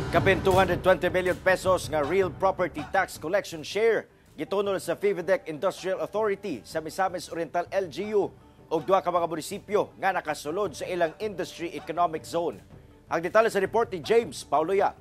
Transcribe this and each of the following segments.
Kapin 220 million pesos nga real property tax collection share gitunol sa FIVIDEC Industrial Authority sa Misamis Oriental LGU ug duha ka mga munisipyo nga nakasulod sa ilang Industry Economic Zone. Ang detalye sa report ni James Pauloya.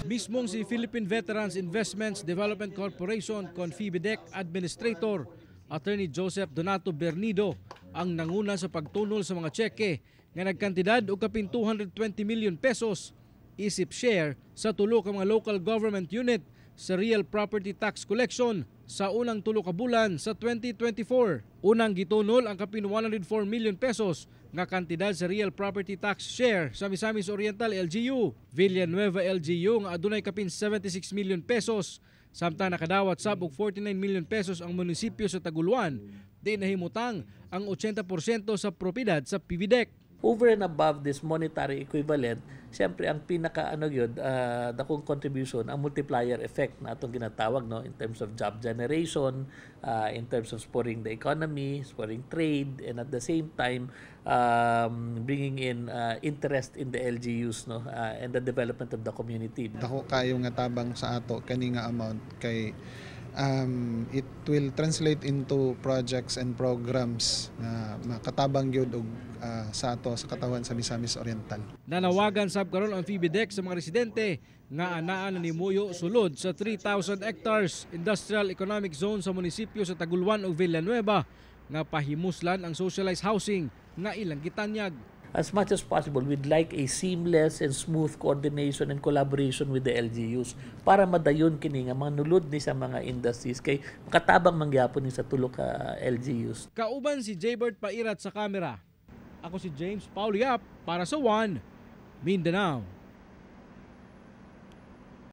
Mismong si Philippine Veterans Investments Development Corporation (FIVIDEC) Administrator Attorney Joseph Donato Bernido ang nanguna sa pagtunol sa mga tseke nga nagkantidad og kapin 220 million pesos isip share sa tulo ka mga local government unit sa real property tax collection sa unang tulo ka bulan sa 2024. Unang gitunol ang kapin 104 million pesos nga kantidad sa real property tax share sa Misamis Oriental LGU, Villanueva LGU nga adunay kapin 76 million pesos, samtang nakadawat sab og 49 million pesos ang munisipyo sa Taguluan. Di nahimutang ang 80% sa propiedad sa FIVIDEC. Over and above this monetary equivalent, siyempre ang dakong contribution, ang multiplier effect na itong ginatawag, no, in terms of job generation, in terms of spurring the economy, spurring trade, and at the same time, bringing in interest in the LGUs, no, and the development of the community. Dako kayo nga tabang sa ato kani nga amount kay it will translate into projects and programs na makatabang gyud og sa ato sa katawan sa Misamis Oriental. Nanawagan sab karon ang FIVIDEC sa mga residente nga anaan na nimuyo sulod sa 3,000 hectares industrial economic zone sa munisipyo sa Taguluan ug Villanueva nga pahimuslan ang socialized housing nga ilang gitanyag. As much as possible, we'd like a seamless and smooth coordination and collaboration with the LGUs para madayon kini nga mga nulod ni sa mga industries kay makatabang mangyapon ni sa tulo ka LGUs. Kauban si Jaybert Pairat sa kamera. Ako si James Pauliap para sa One Mindanao.